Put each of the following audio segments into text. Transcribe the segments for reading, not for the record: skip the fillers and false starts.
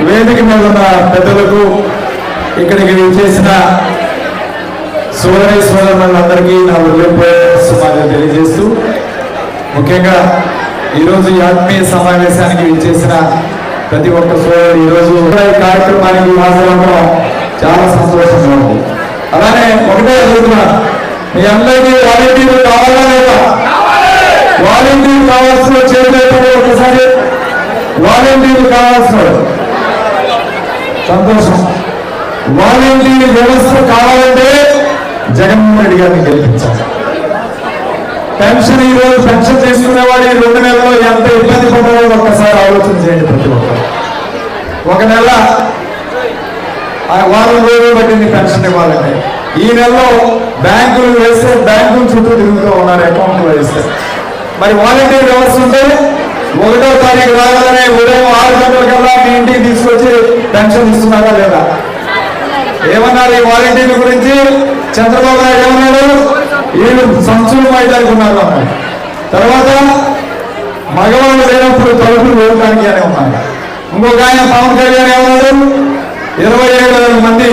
వేదిక మీద ఉన్న పెద్దలకు, ఇక్కడికి చేసిన సోదరి సోదరులందరికీ నా హృదయపూర్వక శుభాకాంక్షలు తెలియజేస్తూ, ముఖ్యంగా ఈరోజు ఈ ఆత్మీయ సమావేశానికి విచ్చేసిన ప్రతి ఒక్క సోదరు ఈరోజు ఈ కార్యక్రమానికి హాజరవడం చాలా సంతోషంగా ఉంది. అలానే ఒకటే అడుగుతున్నా, మీ అందరికీ వాలంటీర్లు కావాలా లేదా? వాలంటీర్లు కావాల్సిన చేతులు ఒకసారి వాలంటీర్లు కావాల్సిన సంతోషం. వాలంటీర్ వ్యవస్థ కావాలంటే జగన్మోహన్ రెడ్డి గారిని గెలిపించాలి. పెన్షన్ ఈరోజు పెన్షన్ తీసుకునేవాడు 2 నెలల్లో ఎంత ఇబ్బంది పడ్డారో ఒక్కసారి ఆలోచన చేయండి. ప్రతి ఒక్కరు ఒక నెల వారం రోజులు పట్టింది పెన్షన్ ఇవ్వాలంటే. ఈ నెలలో బ్యాంకులు వేస్తే బ్యాంకులు చుట్టూ తిరుగుతూ ఉన్నారు అకౌంట్లు వేస్తే. మరి వాలంటీర్ వ్యవస్థ ఉంటే 1వ తారీఖు రాగానే ఉదయం 6 గంటలకల్లా మీ ఇంటికి తీసుకొచ్చి పెన్షన్ ఇస్తున్నారా లేదా? ఏమన్నారు ఈ వాలంటీర్ల గురించి? చంద్రబాబు నాయుడు ఏమన్నాడు? వీళ్ళు సంచులు మైదానికి ఉన్నారు అన్నాడు. తర్వాత మగవాళ్ళు లేనప్పుడు తలుపులు వేయడానికి అని ఉన్నారు. ఇంకొక ఆయన పవన్ కళ్యాణ్ ఏమన్నాడు? 27,000 మంది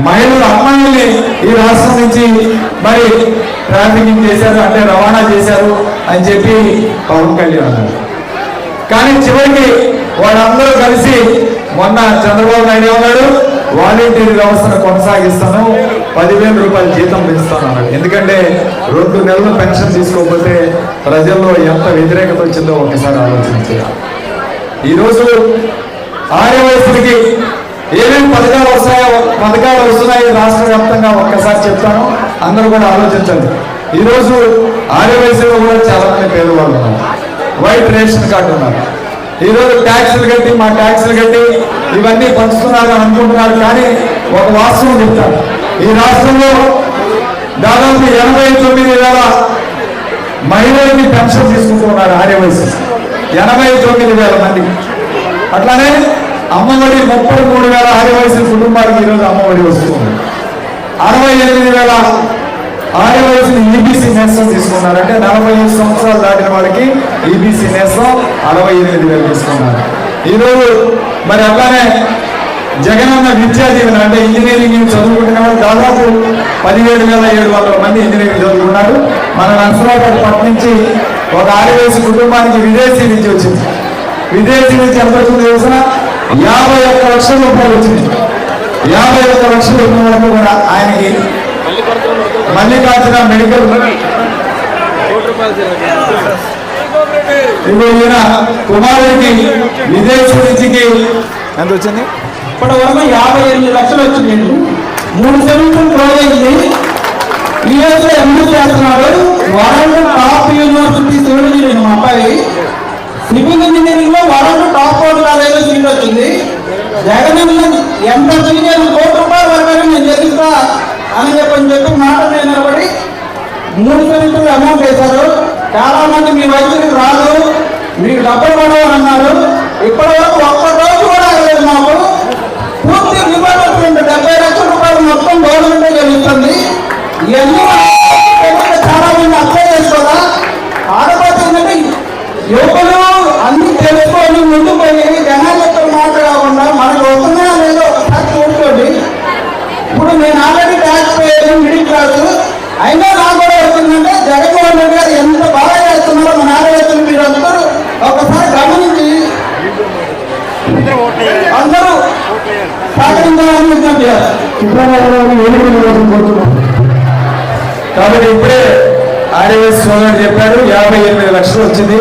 మహిళల అమ్మాయిల్ని ఈ రాష్ట్రం నుంచి మరి ట్రాఫికింగ్ చేశారు, అంటే రవాణా చేశారు అని చెప్పి పవన్ కళ్యాణ్ అన్నారు. కానీ చివరికి వాళ్ళందరూ కలిసి మొన్న చంద్రబాబు నాయుడు ఏమన్నాడు? వాలంటీర్ వ్యవస్థను కొనసాగిస్తాను, 10,000 రూపాయలు జీతం పెంచుతాను అన్నాడు. ఎందుకంటే 2 నెలలు పెన్షన్ తీసుకోకపోతే ప్రజల్లో ఎంత వ్యతిరేకత వచ్చిందో ఒకసారి ఆలోచించాలి. ఈరోజు ఆర్యవయసులకి ఏమేమి పథకాలు వస్తున్నాయి రాష్ట్ర వ్యాప్తంగా ఒక్కసారి చెప్తాను, అందరూ కూడా ఆలోచించండి. ఈరోజు ఆర్యవయసులో కూడా చాలా మంది పేదవాళ్ళు ఉన్నారు, వైట్ రేషన్ కార్డు ఉన్నారు. ఈరోజు ట్యాక్సులు కట్టి మా ట్యాక్సులు కట్టి ఇవన్నీ పంచుతున్నారు అని అనుకుంటున్నారు. కానీ ఒక వాస్తవం చెప్తారు, ఈ రాష్ట్రంలో దాదాపు 89,000 మహిళలకి పెన్షన్ తీసుకుంటున్నారు ఆర్యవయసు, 89,000 మంది. అట్లానే అమ్మఒడి 33,000 ఆర్యవయసు కుటుంబాలకు ఈరోజు అమ్మఒడి వస్తుంది. 68,000 ఆర్యవయసుని ఈబీసీ నేస్తం తీసుకున్నారు, అంటే 45 సంవత్సరాలు దాటిన వాళ్ళకి ఈబీసీ నేస్తం 68,000 తీసుకున్నారు. ఈరోజు మరి అట్లానే జగనన్న విద్యా దీవెన, అంటే ఇంజనీరింగ్ చదువుకుంటున్న వాళ్ళు దాదాపు 17,700 మంది ఇంజనీరింగ్ చదువుకున్నారు. మన నర్సరావుపేట పట్ల నుంచి ఒక ఆర్యవయసు కుటుంబానికి విదేశీ విద్య వచ్చింది. విదేశీ విద్య ఎంత వచ్చింది తెలిసిన? 51 లక్షల రూపాయలు వచ్చింది. 51 లక్షల రూపాయలకు కూడా ఆయనకి మల్లికార్జున మెడికల్ ఈయన కుమారుడికి విదేశీ విద్యకి ఎంత వచ్చింది? ఇప్పటి వరకు 58 లక్షలు వచ్చింది. 3 సెమిస్టర్లు క్లోజ్ అయింది. యూఎస్లో ఎంబీ చేస్తున్నాడు. Warangal top university civil engineering మా అబ్బాయి. సివిల్ ఇంజనీరింగ్ లో వరంగల్ టాప్ కాలేజీలో సీట్ వచ్చింది. జగన్ ఎంత సీనియర్ ₹1 కోటి వరకు నేను చెల్లిస్తా అని చెప్పి మాట మీద నిలబడి 3 సెమిస్టర్లు అమౌంట్ వేశారు. చాలా మంది మీ వయసుకి రాదు, మీకు డబ్బులు పడవని అన్నారు. ఇప్పటి వరకు ఒక్క రోజు కూడా అవ్వలేదు. మాకు పూర్తి రిమోట్ 70 లక్షల రూపాయలు మొత్తం గవర్నమెంటే చెల్లిస్తుంది. ఇవన్నీ చాలా మంది అప్లై చేసుకోదా? ఆడపోతే ఏంటంటే యువకులు అన్ని తెలుసుకొని ముందు పోయి జనాలు యొక్క మాట కాకుండా మనకు వస్తున్నాయా లేదో ఒకసారి చూసుకోండి. ఇప్పుడు నేను ఆల్రెడీ ట్యాక్స్ పేయను, మిడిల్ క్లాస్, అయినా నాకు కూడా వస్తుందంటే జగన్మోహన్ రెడ్డి గారు ఎంత బాగా చేస్తున్నారో మన ఆరోగ్యం మీరు అందరూ ఒకసారి గమనించి అందరూ సహకరించాలని విజ్ఞప్తి చేయాలి. కాబట్టి ఇప్పుడే ఆర్యవైఎస్ సోదరుడు చెప్పారు 58 లక్షలు వచ్చింది.